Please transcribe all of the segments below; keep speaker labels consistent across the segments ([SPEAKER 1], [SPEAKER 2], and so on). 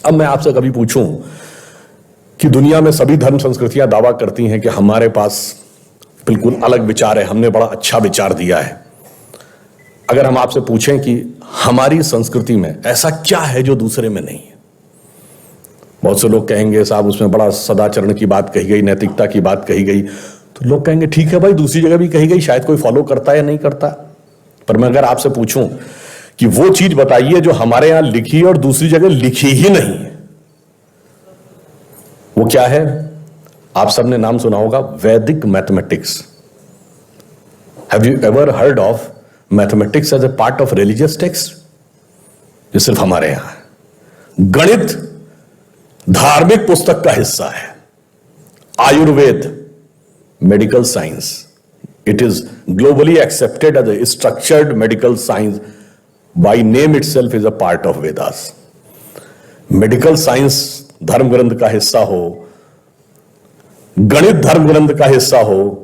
[SPEAKER 1] अब मैं आपसे कभी पूछूं कि दुनिया में सभी धर्म संस्कृतियां दावा करती हैं कि हमारे पास बिल्कुल अलग विचार है, हमने बड़ा अच्छा विचार दिया है। अगर हम आपसे पूछें कि हमारी संस्कृति में ऐसा क्या है जो दूसरे में नहीं है, बहुत से लोग कहेंगे साहब उसमें बड़ा सदाचरण की बात कही गई, नैतिकता की बात कही गई। तो लोग कहेंगे ठीक है भाई, दूसरी जगह भी कही गई, शायद कोई फॉलो करता है या नहीं करता। पर मैं अगर आपसे पूछूं कि वो चीज बताइए जो हमारे यहां लिखी और दूसरी जगह लिखी ही नहीं है, वो क्या है? आप सबने नाम सुना होगा वैदिक mathematics. Have you ever heard of mathematics as a part of religious text? ये सिर्फ हमारे यहां है। गणित धार्मिक पुस्तक का हिस्सा है। Ayurveda medical science, it is globally accepted as a structured medical science, by name itself is a part of Vedas. Medical science धर्म ग्रंथ का हिस्सा हो, गणित धर्म ग्रंथ का हिस्सा हो,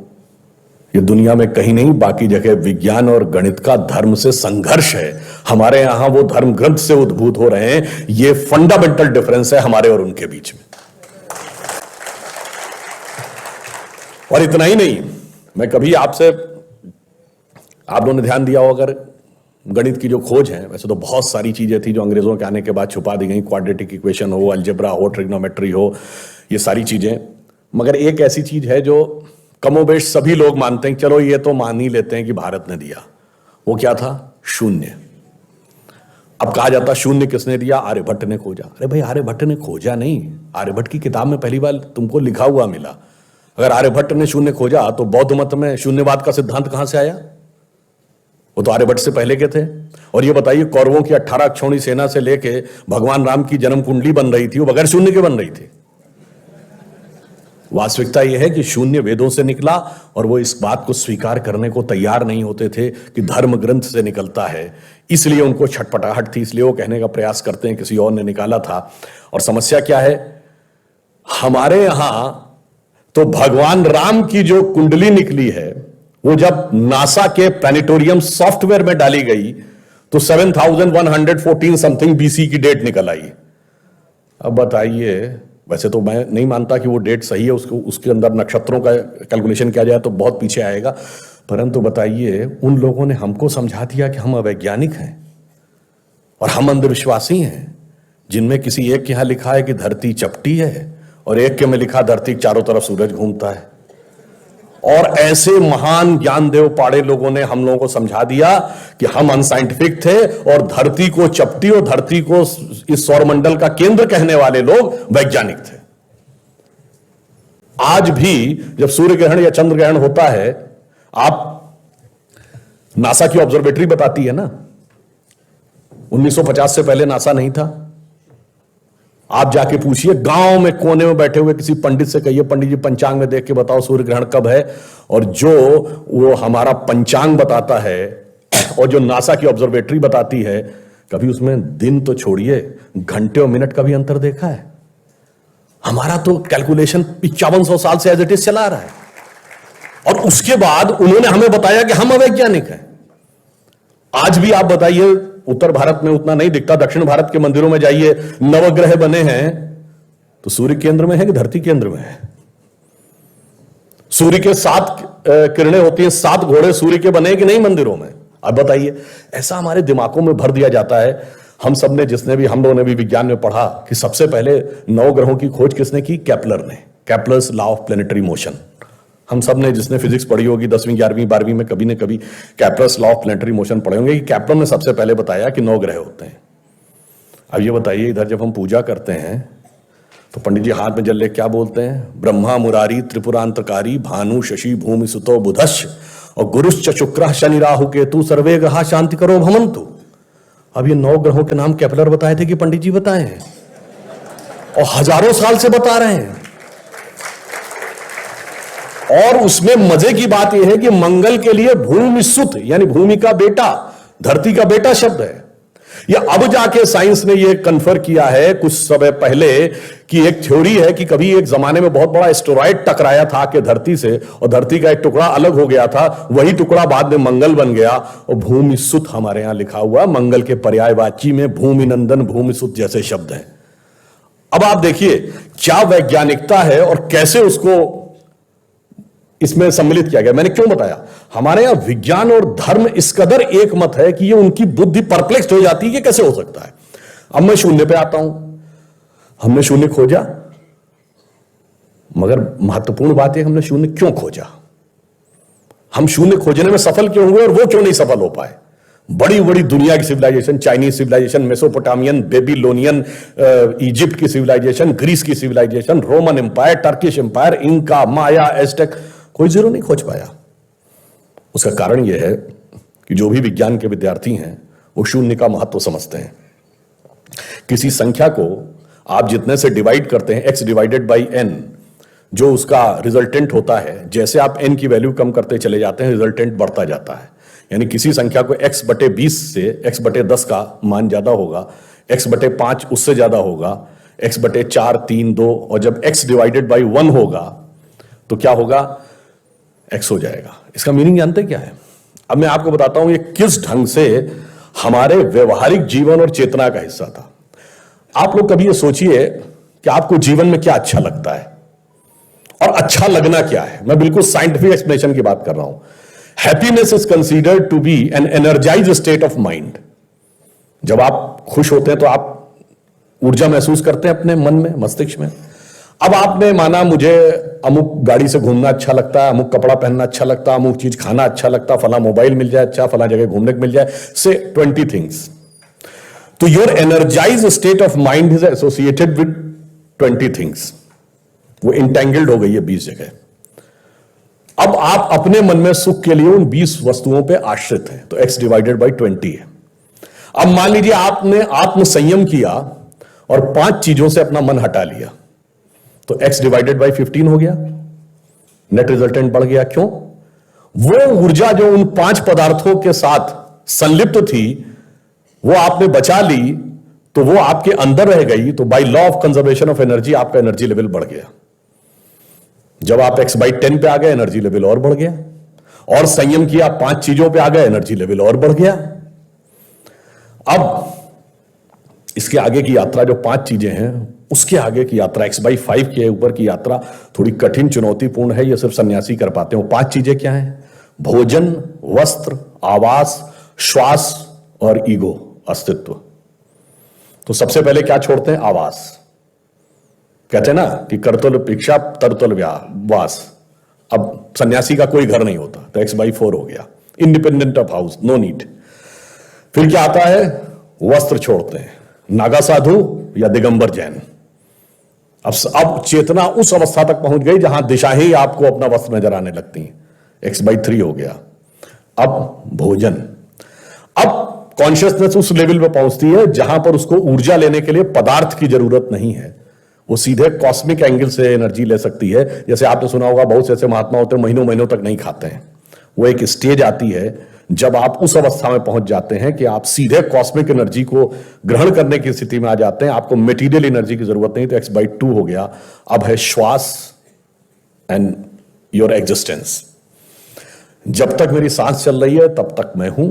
[SPEAKER 1] ये दुनिया में कहीं नहीं, बाकी जगह विज्ञान और गणित का धर्म से संघर्ष है। हमारे यहां वो धर्म ग्रंथ से उद्भूत हो रहे हैं। ये फंडामेंटल डिफरेंस है हमारे और उनके बीच में। और इतना ही नहीं, मैं कभी आपसे, आप लोगों ने ध्यान दिया हो अगर, गणित की जो खोज है, वैसे तो बहुत सारी चीजें थी जो अंग्रेजों के आने के बाद छुपा दी गई, क्वाड्रेटिक इक्वेशन हो, अलजेब्रा हो, ट्रिग्नोमेट्री हो, ये सारी चीजें। मगर एक ऐसी चीज है जो कमोबेश सभी लोग मानते हैं, चलो ये तो मान ही लेते हैं कि भारत ने दिया। वो क्या था? शून्य। अब कहा जाता शून्य किसने दिया? आर्यभट्ट ने खोजा। अरे भाई, आर्यभट्ट ने खोजा नहीं, आर्यभट्ट की किताब में पहली बार तुमको लिखा हुआ मिला। अगर आर्यभट्ट ने शून्य खोजा तो बौद्ध मत में शून्यवाद का सिद्धांत कहां से आया? वो तो आर्यभट्ट से पहले के थे। और ये बताइए, कौरवों की 18 अक्षौणी सेना से लेके भगवान राम की जन्म कुंडली बन रही थी, वो बगैर शून्य के बन रही थी। वास्तविकता यह है कि शून्य वेदों से निकला, और वो इस बात को स्वीकार करने को तैयार नहीं होते थे कि धर्म ग्रंथ से निकलता है। इसलिए उनको छटपटाहट थी, इसलिए वो कहने का प्रयास करते हैं किसी और ने निकाला था। और समस्या क्या है? हमारे यहां तो भगवान राम की जो कुंडली निकली है, वो जब नासा के प्लैनेटोरियम सॉफ्टवेयर में डाली गई तो 7114 समथिंग बीसी की डेट निकल आई। अब बताइए, वैसे तो मैं नहीं मानता कि वो डेट सही है, उसके अंदर नक्षत्रों का कैलकुलेशन किया जाए तो बहुत पीछे आएगा, परंतु बताइए, उन लोगों ने हमको समझा दिया कि हम अवैज्ञानिक हैं और हम अंधविश्वासी हैं, जिनमें किसी एक के यहां लिखा है कि धरती चपटी है और एक के में लिखा धरती के चारों तरफ सूरज घूमता है। और ऐसे महान ज्ञानदेव पाड़े लोगों ने हम लोगों को समझा दिया कि हम अनसाइंटिफिक थे और धरती को चपटी और धरती को इस सौरमंडल का केंद्र कहने वाले लोग वैज्ञानिक थे। आज भी जब सूर्य ग्रहण या चंद्र ग्रहण होता है, आप, नासा की ऑब्जर्वेटरी बताती है ना, 1950 से पहले नासा नहीं था। आप जाके पूछिए, गांव में कोने में बैठे हुए किसी पंडित से कहिए, पंडित जी पंचांग में देख के बताओ सूर्य ग्रहण कब है। और जो वो हमारा पंचांग बताता है और जो नासा की ऑब्जर्वेटरी बताती है, कभी उसमें दिन तो छोड़िए, घंटे और मिनट का भी अंतर देखा है? हमारा तो कैलकुलेशन 5500 साल से एज इट इज चला रहा है, और उसके बाद उन्होंने हमें बताया कि हम अवैज्ञानिक हैं। आज भी आप बताइए, उत्तर भारत में उतना नहीं दिखता, दक्षिण भारत के मंदिरों में जाइए, नवग्रह बने हैं तो सूर्य केंद्र में है कि धरती केंद्र में है? सूर्य के 7 किरणें होती हैं, 7 घोड़े सूर्य के बने कि नहीं मंदिरों में? अब बताइए, ऐसा हमारे दिमागों में भर दिया जाता है। हम सब ने, हम लोगों ने भी विज्ञान में पढ़ा कि सबसे पहले 9 ग्रहों की खोज किसने की? केपलर ने। Kepler's law of planetary motion. हम सब ने, जिसने फिजिक्स पढ़ी होगी 10वीं 11वीं 12वीं में, कभी न कभी Kepler's law of planetary motion पढ़े होंगे कि केपलर ने सबसे पहले बताया कि 9 ग्रह होते हैं। अब ये बताइए, इधर जब हम पूजा करते हैं तो पंडित जी हाथ में जल ले क्या बोलते हैं? ब्रह्मा मुरारी त्रिपुरांतकारी भानु शशि भूमि सुतो बुधश्च और गुरुश्च शुक्रः शनि राहु केतु सर्वे ग्रहा शांति करो भवन्तु। अब ये 9 ग्रहों के नाम केपलर बताए थे कि पंडित जी बताए हैं? और हजारों साल से बता रहे हैं। और उसमें मजे की बात यह है कि मंगल के लिए भूमि सुत, यानी भूमि का बेटा, धरती का बेटा शब्द है। या अब जाके साइंस ने यह कन्फर्म किया है कुछ समय पहले कि एक थ्योरी है कि कभी एक जमाने में बहुत बड़ा एस्टेरॉयड टकराया था कि धरती से, और धरती का एक टुकड़ा अलग हो गया था, वही टुकड़ा बाद में मंगल बन गया। और भूमि सुत हमारे यहां लिखा हुआ, मंगल के पर्यायवाची में भूमि नंदन भूमि सुत जैसे शब्द हैं। अब आप देखिए क्या वैज्ञानिकता है और कैसे उसको इसमें सम्मिलित किया गया। मैंने क्यों बताया, हमारे यहां विज्ञान और धर्म इस कदर एक मत है कि ये उनकी बुद्धि परप्लेक्स हो जाती है कि कैसे हो सकता है। अब मैं शून्य पे आता हूं, हमने शून्य खोजा, मगर महत्वपूर्ण बात है हमने शून्य क्यों खोजा, हम शून्य खोजने में सफल क्यों हुए और वो क्यों नहीं सफल हो पाए। बड़ी बड़ी दुनिया की civilisation, Chinese civilisation, Mesopotamian, Babylonian, Egypt की सिविलाइजेशन, ग्रीस की civilisation, Roman empire, Turkish empire, Inca, Maya, Aztec, कोई जीरो नहीं खोज पाया। उसका कारण यह है कि जो भी विज्ञान के विद्यार्थी हैं वो शून्य का महत्व समझते हैं। किसी संख्या को आप जितने से डिवाइड करते हैं, x डिवाइडेड बाई n, जो उसका रिजल्टेंट होता है, जैसे आप n की वैल्यू कम करते चले जाते हैं रिजल्टेंट बढ़ता जाता है। यानी किसी संख्या को x बटे 20 से x बटे 10 का मान ज्यादा होगा, x बटे 5 उससे ज्यादा होगा, x बटे 4, 3, 2, और जब x डिवाइडेड बाई 1 होगा तो क्या होगा, x हो जाएगा। इसका मीनिंग जानते क्या है? अब मैं आपको बताता हूं ये किस ढंग से हमारे व्यवहारिक जीवन और चेतना का हिस्सा था। आप लोग कभी ये सोचिए कि आपको जीवन में क्या अच्छा लगता है और अच्छा लगना क्या है। मैं बिल्कुल साइंटिफिक एक्सप्लेनेशन की बात कर रहा हूं। Happiness is considered to be an energized state of mind. जब आप खुश होते हैं तो आप ऊर्जा महसूस करते हैं अपने मन में, मस्तिष्क में। अब आपने माना मुझे अमुक गाड़ी से घूमना अच्छा लगता है, अमुक कपड़ा पहनना अच्छा लगता है, अमुक चीज खाना अच्छा लगता है, फला मोबाइल मिल जाए अच्छा, फला जगह घूमने को मिल जाए, से 20 थिंग्स। तो your energised state of mind is associated with 20 things. वो इंटेंगल्ड हो गई है 20 जगह। अब आप अपने मन में सुख के लिए उन 20 वस्तुओं पे आश्रित हैं, तो x डिवाइडेड बाई 20 है। अब मान लीजिए आपने आत्म संयम किया और 5 चीजों से अपना मन हटा लिया, तो x डिवाइडेड बाई 15 हो गया, नेट रिजल्टेंट बढ़ गया। क्यों? वो ऊर्जा जो उन 5 पदार्थों के साथ संलिप्त थी वो आपने बचा ली, तो वो आपके अंदर रह गई, तो by law of conservation of energy आपका एनर्जी लेवल बढ़ गया। जब आप x बाई 10 पे आ गए एनर्जी लेवल और बढ़ गया, और संयम किया 5 चीजों पे आ गए एनर्जी लेवल और बढ़ गया। अब इसके आगे की यात्रा जो 5 चीजें हैं उसके आगे की यात्रा x बाई 5 के ऊपर की यात्रा थोड़ी कठिन चुनौतीपूर्ण है, ये सिर्फ सन्यासी कर पाते हैं। 5 चीजें क्या हैं? भोजन, वस्त्र, आवास, श्वास और ईगो, अस्तित्व। तो सबसे पहले क्या छोड़ते हैं? आवास। कहते हैं ना कि करतल भिक्षा तरतल वास। अब सन्यासी का कोई घर नहीं होता, तो x बाई 4 हो गया, independent of house, no need. फिर क्या आता है? वस्त्र छोड़ते हैं, नागा साधु या दिगंबर जैन। अब चेतना उस अवस्था तक पहुंच गई जहां दिशा ही आपको अपना वस्त्र नजर आने लगती है, x बाई 3 हो गया। अब भोजन, अब कॉन्शियसनेस उस लेवल पे पहुंचती है जहां पर उसको ऊर्जा लेने के लिए पदार्थ की जरूरत नहीं है, वो सीधे कॉस्मिक एंगल से एनर्जी ले सकती है। जैसे आपने सुना होगा बहुत से ऐसे महात्मा होते हैं महीनों महीनों तक नहीं खाते हैं। वो एक स्टेज आती है जब आप उस अवस्था में पहुंच जाते हैं कि आप सीधे कॉस्मिक एनर्जी को ग्रहण करने की स्थिति में आ जाते हैं, आपको मटेरियल एनर्जी की जरूरत नहीं। तो x बाई 2 हो गया। अब है श्वास एंड योर एग्जिस्टेंस। जब तक मेरी सांस चल रही है तब तक मैं हूं,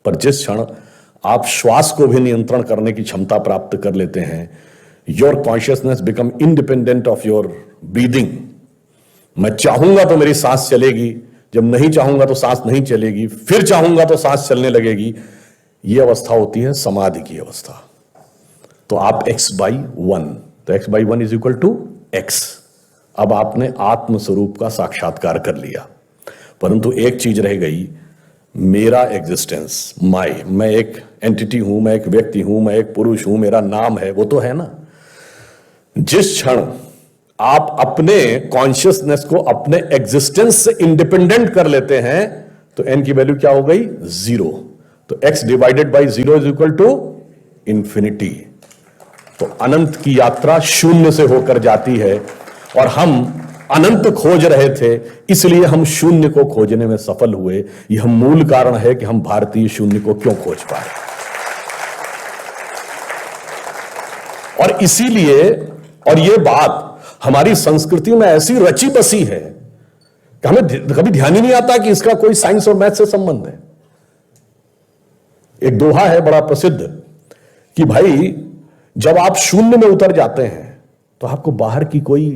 [SPEAKER 1] पर जिस क्षण आप श्वास को भी नियंत्रण करने की क्षमता प्राप्त कर लेते हैं, your consciousness become independent of your breathing. मैं चाहूंगा तो मेरी सांस चलेगी, जब नहीं चाहूंगा तो सांस नहीं चलेगी, फिर चाहूंगा तो सांस चलने लगेगी। यह अवस्था होती है समाधि की अवस्था। तो आप x बाई 1, तो x by 1 is equal to x। अब आपने आत्म स्वरूप का साक्षात्कार कर लिया, परंतु एक चीज रह गई, मेरा एग्जिस्टेंस, मैं एक एंटिटी हूं, मैं एक व्यक्ति हूं, मैं एक पुरुष हूं, मेरा नाम है, वो तो है ना। जिस क्षण आप अपने कॉन्शियसनेस को अपने एग्जिस्टेंस से इंडिपेंडेंट कर लेते हैं तो n की वैल्यू क्या हो गई? 0। तो x divided by 0 is equal to infinity. तो अनंत की यात्रा शून्य से होकर जाती है, और हम अनंत खोज रहे थे, इसलिए हम शून्य को खोजने में सफल हुए। यह मूल कारण है कि हम भारतीय शून्य को क्यों खोज पाए। और इसीलिए, और यह बात हमारी संस्कृति में ऐसी रची बसी है कि हमें कभी ध्यान ही नहीं आता कि इसका कोई साइंस और मैथ से संबंध है। एक दोहा है बड़ा प्रसिद्ध कि भाई जब आप शून्य में उतर जाते हैं तो आपको बाहर की कोई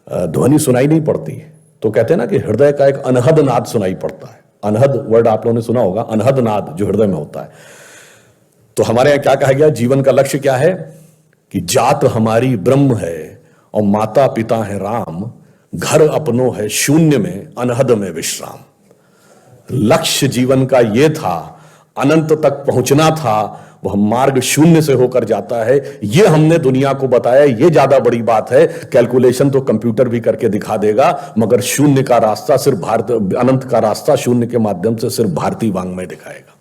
[SPEAKER 1] ध्वनि सुनाई नहीं पड़ती। तो कहते हैं ना कि हृदय का एक अनहद नाद सुनाई पड़ता है। अनहद वर्ड आप लोगों ने सुना होगा, अनहद नाद जो हृदय में होता है। तो हमारे यहां क्या कहा गया, जीवन का लक्ष्य क्या है कि जात हमारी ब्रह्म है और माता पिता है राम, घर अपनो है शून्य में अनहद में विश्राम। लक्ष्य जीवन का यह था, अनंत तक पहुंचना था, वह मार्ग शून्य से होकर जाता है। यह हमने दुनिया को बताया, यह ज्यादा बड़ी बात है। कैलकुलेशन तो कंप्यूटर भी करके दिखा देगा, मगर शून्य का रास्ता सिर्फ भारत, अनंत का रास्ता शून्य के माध्यम से सिर्फ भारतीय वांग्मय दिखाएगा।